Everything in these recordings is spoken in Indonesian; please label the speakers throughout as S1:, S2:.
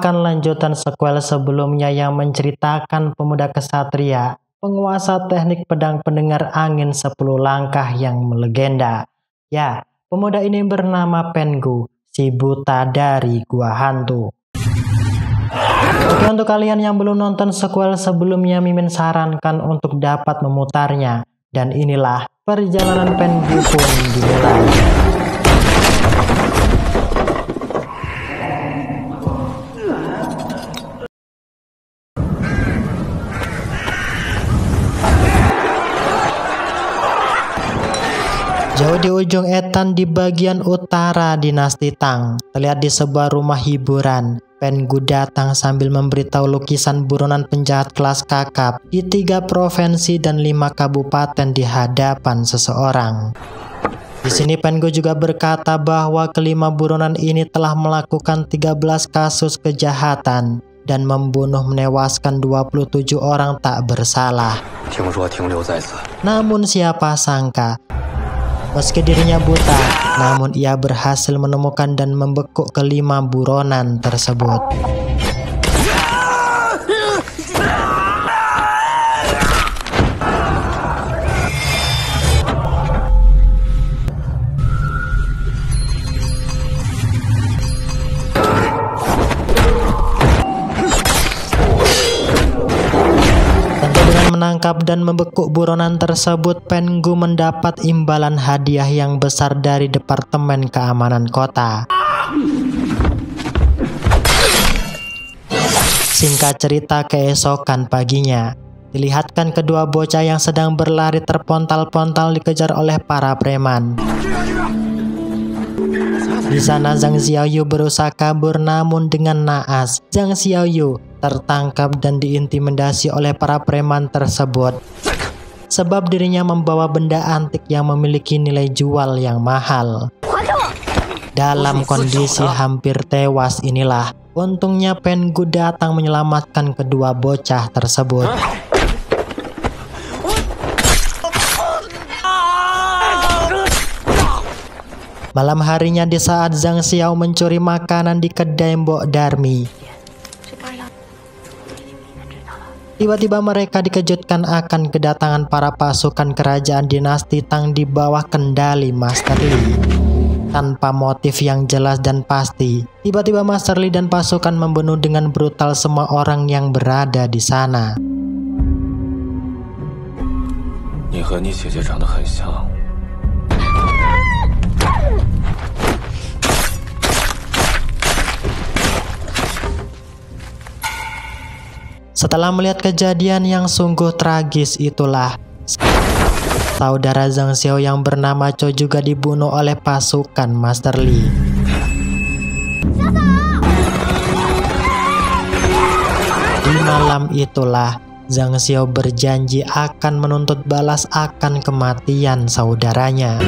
S1: merupakan lanjutan sequel sebelumnya yang menceritakan pemuda kesatria, penguasa teknik pedang pendengar angin 10 langkah yang melegenda. Ya, pemuda ini bernama Pengu, si buta dari gua hantu. Oke, untuk kalian yang belum nonton sequel sebelumnya, Mimin sarankan untuk dapat memutarnya. Dan inilah perjalanan Pengu pun dimulai. Jauh di ujung etan di bagian utara dinasti Tang, terlihat di sebuah rumah hiburan. Pengu datang sambil memberitahu lukisan buronan penjahat kelas kakap di 3 provinsi dan 5 kabupaten di hadapan seseorang. Di sini Pengu juga berkata bahwa kelima buronan ini telah melakukan 13 kasus kejahatan dan membunuh menewaskan 27 orang tak bersalah. Namun siapa sangka, meski dirinya buta, namun ia berhasil menemukan dan membekuk kelima buronan tersebut. Menangkap dan membekuk buronan tersebut, Pengu mendapat imbalan hadiah yang besar dari Departemen Keamanan Kota. Singkat cerita, keesokan paginya, dilihatkan kedua bocah yang sedang berlari terpontal-pontal dikejar oleh para preman. Di sana Zhang Xiaoyu berusaha kabur, namun dengan naas Zhang Xiaoyu tertangkap dan diintimidasi oleh para preman tersebut. Sebab dirinya membawa benda antik yang memiliki nilai jual yang mahal. Dalam kondisi hampir tewas inilah, untungnya Pengu datang menyelamatkan kedua bocah tersebut. Malam harinya, di saat Zhang Xiao mencuri makanan di kedai Mbok Darmi, tiba-tiba mereka dikejutkan akan kedatangan para pasukan kerajaan dinasti Tang di bawah kendali Master Li. Tanpa motif yang jelas dan pasti, tiba-tiba Master Li dan pasukan membunuh dengan brutal semua orang yang berada di sana. Setelah melihat kejadian yang sungguh tragis itulah, saudara Zhang Xiao yang bernama Chou juga dibunuh oleh pasukan Master Li. Di malam itulah, Zhang Xiao berjanji akan menuntut balas akan kematian saudaranya.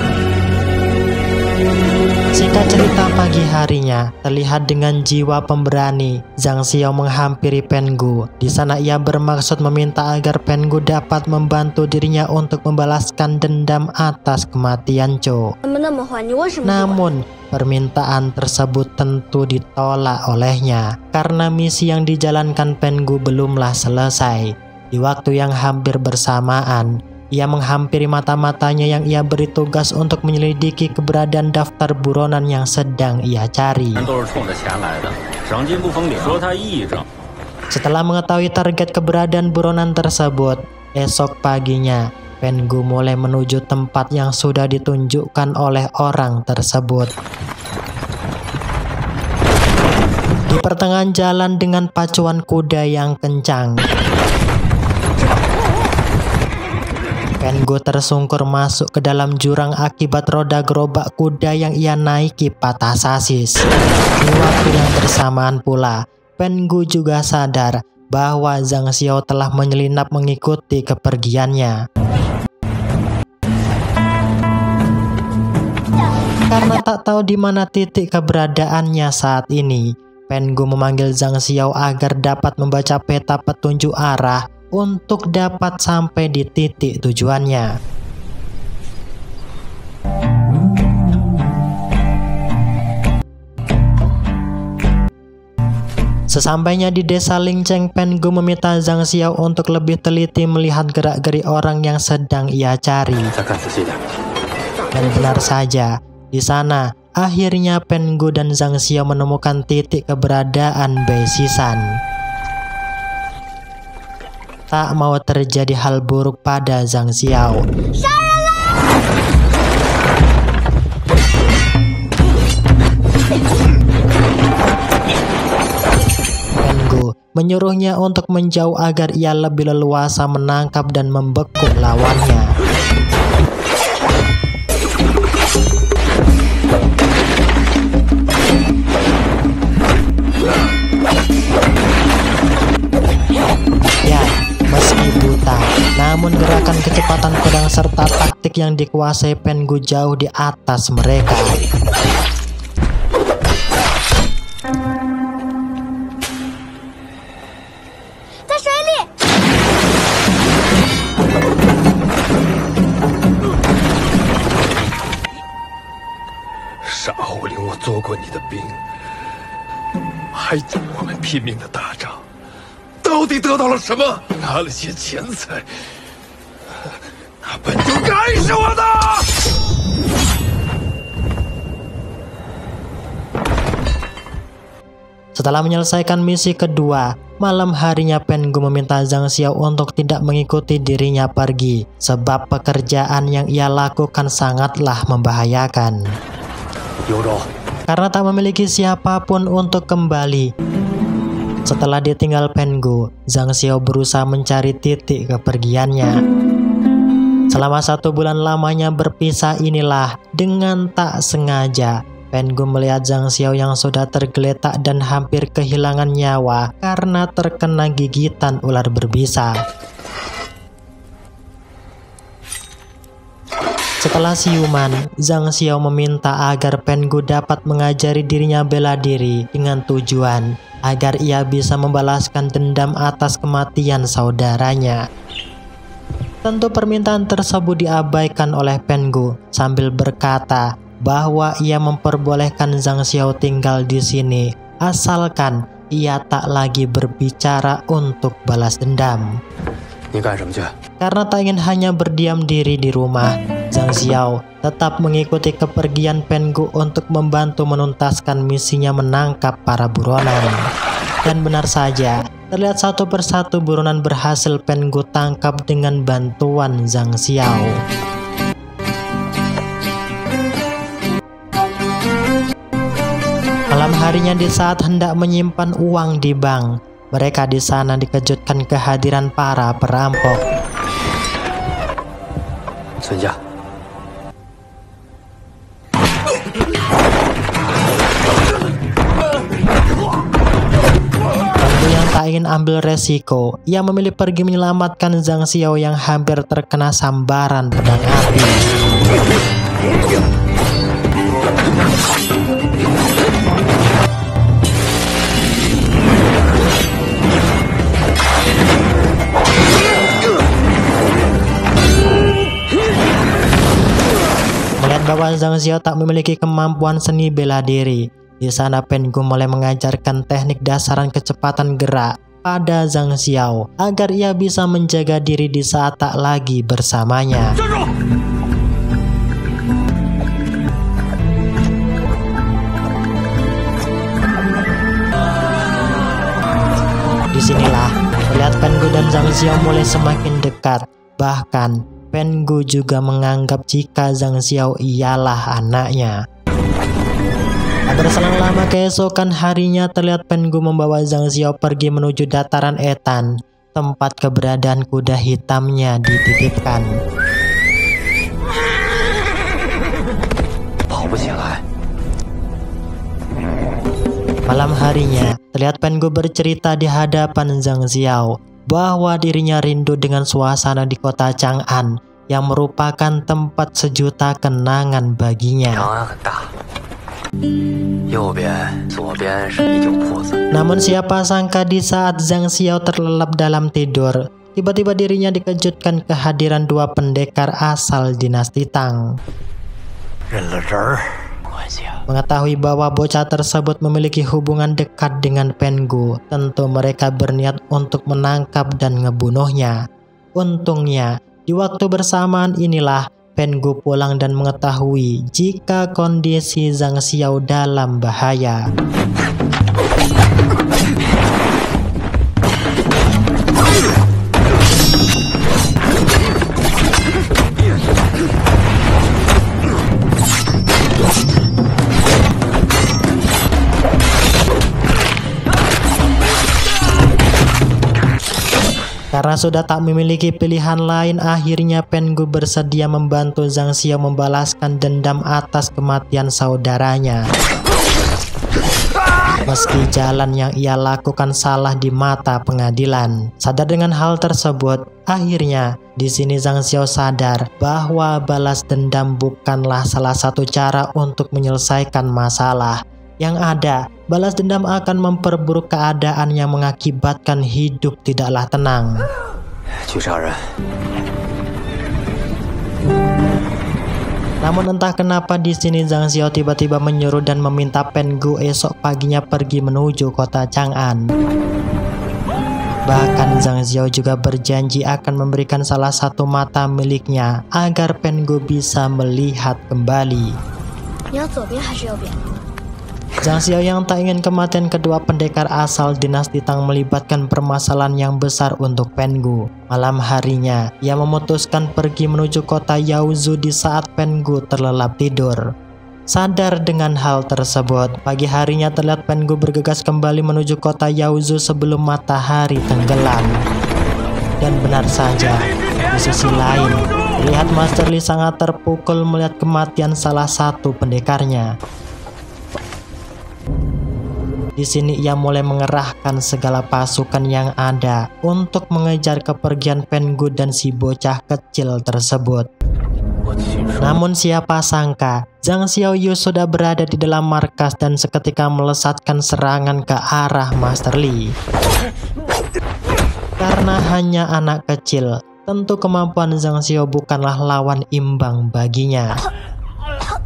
S1: Singkat cerita, pagi harinya terlihat dengan jiwa pemberani Zhang Xiao menghampiri Pengu. Di sana ia bermaksud meminta agar Pengu dapat membantu dirinya untuk membalaskan dendam atas kematian Chou. Namun permintaan tersebut tentu ditolak olehnya karena misi yang dijalankan Pengu belumlah selesai. Di waktu yang hampir bersamaan, ia menghampiri mata-matanya yang ia beri tugas untuk menyelidiki keberadaan daftar buronan yang sedang ia cari. Setelah mengetahui target keberadaan buronan tersebut, esok paginya Pengu mulai menuju tempat yang sudah ditunjukkan oleh orang tersebut. Di pertengahan jalan dengan pacuan kuda yang kencang, Pengu tersungkur masuk ke dalam jurang akibat roda gerobak kuda yang ia naiki patah sasis. Di waktu yang bersamaan pula, Pengu juga sadar bahwa Zhang Xiao telah menyelinap mengikuti kepergiannya. Karena tak tahu di mana titik keberadaannya saat ini, Pengu memanggil Zhang Xiao agar dapat membaca peta petunjuk arah untuk dapat sampai di titik tujuannya. Sesampainya di desa Lingcheng, Pengu meminta Zhang Xiao untuk lebih teliti melihat gerak-gerik orang yang sedang ia cari. Dan benar saja, di sana akhirnya Pengu dan Zhang Xiao menemukan titik keberadaan Bai Xishan. Tak mau terjadi hal buruk pada Zhang Xiao, Pengu menyuruhnya untuk menjauh agar ia lebih leluasa menangkap dan membekuk lawannya. Ya, meski buta, namun gerakan, kecepatan pedang serta taktik yang dikuasai Pengu jauh di atas mereka. Setelah menyelesaikan misi kedua, malam harinya Pengu meminta Zhang Xiao untuk tidak mengikuti dirinya pergi, sebab pekerjaan yang ia lakukan sangatlah membahayakan. Karena tak memiliki siapapun untuk kembali. Setelah ditinggal Pengu, Zhang Xiao berusaha mencari titik kepergiannya. Selama 1 bulan lamanya berpisah inilah, dengan tak sengaja Pengu melihat Zhang Xiao yang sudah tergeletak dan hampir kehilangan nyawa karena terkena gigitan ular berbisa. Setelah siuman, Zhang Xiao meminta agar Pengu dapat mengajari dirinya bela diri dengan tujuan agar ia bisa membalaskan dendam atas kematian saudaranya. Tentu permintaan tersebut diabaikan oleh Pengu sambil berkata bahwa ia memperbolehkan Zhang Xiao tinggal di sini asalkan ia tak lagi berbicara untuk balas dendam. Karena tak ingin hanya berdiam diri di rumah, Zhang Xiao tetap mengikuti kepergian Pengu untuk membantu menuntaskan misinya menangkap para buronan. Dan benar saja, terlihat satu persatu buronan berhasil Pengu tangkap dengan bantuan Zhang Xiao. Malam harinya di saat hendak menyimpan uang di bank, mereka di sana dikejutkan kehadiran para perampok. Pengu yang tak ingin ambil resiko, ia memilih pergi menyelamatkan Zhang Xiao yang hampir terkena sambaran pedang api. Melihat bahwa Zhang Xiao tak memiliki kemampuan seni bela diri, di sana Pengu mulai mengajarkan teknik dasaran kecepatan gerak pada Zhang Xiao agar ia bisa menjaga diri di saat tak lagi bersamanya. Disinilah terlihat Pengu dan Zhang Xiao mulai semakin dekat. Bahkan Pengu juga menganggap jika Zhang Xiao ialah anaknya. Tak berselang lama keesokan harinya terlihat Pengu membawa Zhang Xiao pergi menuju dataran Etan, tempat keberadaan kuda hitamnya dititipkan. Malam harinya, terlihat Pengu bercerita di hadapan Zhang Xiao bahwa dirinya rindu dengan suasana di kota Chang'an yang merupakan tempat sejuta kenangan baginya. Namun siapa sangka di saat Zhang Xiao terlelap dalam tidur, tiba-tiba dirinya dikejutkan kehadiran 2 pendekar asal dinasti Tang. Mengetahui bahwa bocah tersebut memiliki hubungan dekat dengan Pengu, tentu mereka berniat untuk menangkap dan ngebunuhnya. Untungnya, di waktu bersamaan inilah Pengu pulang dan mengetahui jika kondisi Zhang Xiao dalam bahaya. Karena sudah tak memiliki pilihan lain, akhirnya Pengu bersedia membantu Zhang Xiao membalaskan dendam atas kematian saudaranya. Meski jalan yang ia lakukan salah di mata pengadilan. Sadar dengan hal tersebut, akhirnya di sini Zhang Xiao sadar bahwa balas dendam bukanlah salah satu cara untuk menyelesaikan masalah. Yang ada, balas dendam akan memperburuk keadaan yang mengakibatkan hidup tidaklah tenang. Namun entah kenapa di sini Zhang Xiao tiba-tiba menyuruh dan meminta Pengu esok paginya pergi menuju kota Chang'an. Bahkan Zhang Xiao juga berjanji akan memberikan salah satu mata miliknya agar Pengu bisa melihat kembali. Zhang Xiao yang tak ingin kematian kedua pendekar asal dinasti Tang melibatkan permasalahan yang besar untuk Pengu. Malam harinya, ia memutuskan pergi menuju kota Yaozu di saat Pengu terlelap tidur. Sadar dengan hal tersebut, pagi harinya terlihat Pengu bergegas kembali menuju kota Yaozu sebelum matahari tenggelam. Dan benar saja, di sisi lain, terlihat Master Li sangat terpukul melihat kematian salah satu pendekarnya. Di sini ia mulai mengerahkan segala pasukan yang ada untuk mengejar kepergian Pengu dan si bocah kecil tersebut. Namun siapa sangka Zhang Xiaoyu sudah berada di dalam markas dan seketika melesatkan serangan ke arah Master Li. Karena hanya anak kecil, tentu kemampuan Zhang Xiao bukanlah lawan imbang baginya.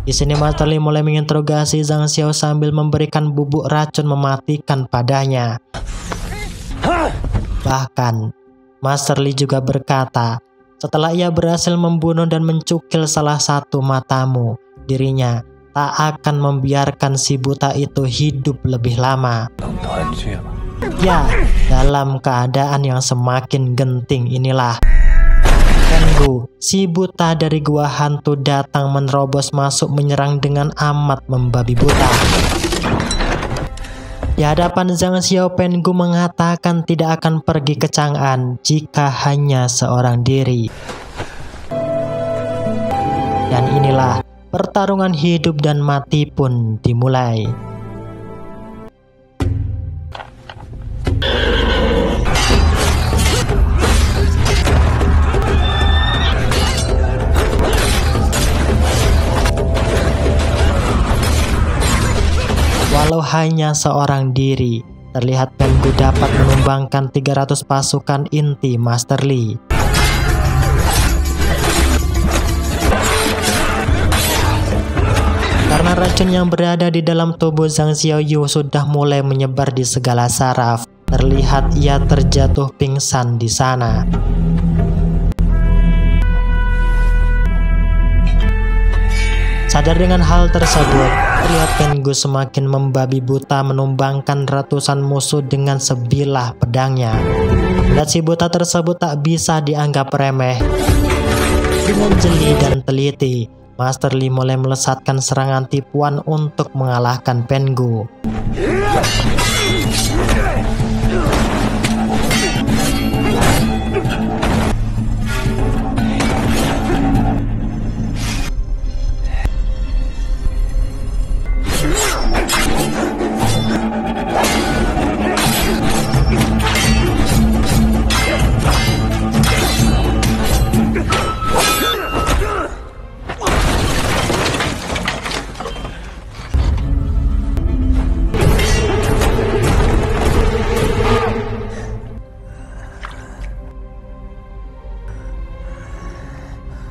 S1: Di sini Master Li mulai menginterogasi Zhang Xiao sambil memberikan bubuk racun mematikan padanya. Bahkan, Master Li juga berkata, setelah ia berhasil membunuh dan mencukil salah satu matamu, dirinya tak akan membiarkan si buta itu hidup lebih lama. Ya, dalam keadaan yang semakin genting inilah Pengu, si buta dari gua hantu datang menerobos masuk menyerang dengan amat membabi buta. Di hadapan Zhang Xiao, Pengu mengatakan tidak akan pergi ke Chang'an jika hanya seorang diri. Dan inilah pertarungan hidup dan mati pun dimulai. Walau hanya seorang diri, terlihat Pengu dapat menumbangkan 300 pasukan inti Master Li. Karena racun yang berada di dalam tubuh Zhang Xiaoyu sudah mulai menyebar di segala saraf, terlihat ia terjatuh pingsan di sana. Sadar dengan hal tersebut, terlihat Pengu semakin membabi buta menumbangkan ratusan musuh dengan sebilah pedangnya. Melihat si buta tersebut tak bisa dianggap remeh. Dengan jeli dan teliti, Master Li mulai melesatkan serangan tipuan untuk mengalahkan Pengu.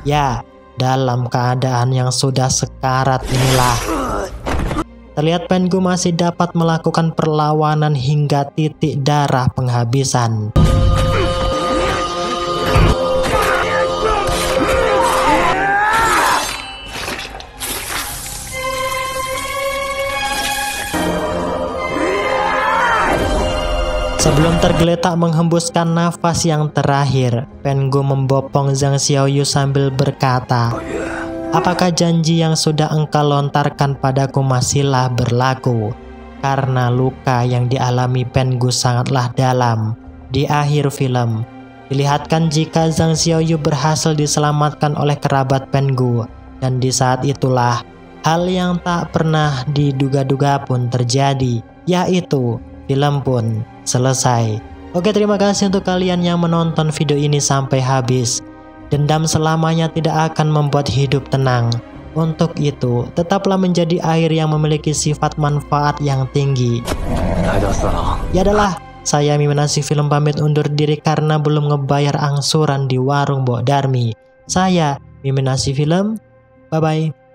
S1: Ya, dalam keadaan yang sudah sekarat inilah terlihat Pengu masih dapat melakukan perlawanan hingga titik darah penghabisan. Sebelum tergeletak menghembuskan nafas yang terakhir, Pengu membopong Zhang Xiaoyu sambil berkata, "Apakah janji yang sudah engkau lontarkan padaku masihlah berlaku?" Karena luka yang dialami Pengu sangatlah dalam. Di akhir film, dilihatkan jika Zhang Xiaoyu berhasil diselamatkan oleh kerabat Pengu, dan di saat itulah hal yang tak pernah diduga-duga pun terjadi, yaitu film pun selesai. Oke, terima kasih untuk kalian yang menonton video ini sampai habis. Dendam selamanya tidak akan membuat hidup tenang. Untuk itu, tetaplah menjadi air yang memiliki sifat manfaat yang tinggi. Ya adalah, saya Miminasi Film pamit undur diri karena belum ngebayar angsuran di warung Mbok Darmi. Saya Miminasi Film, bye-bye.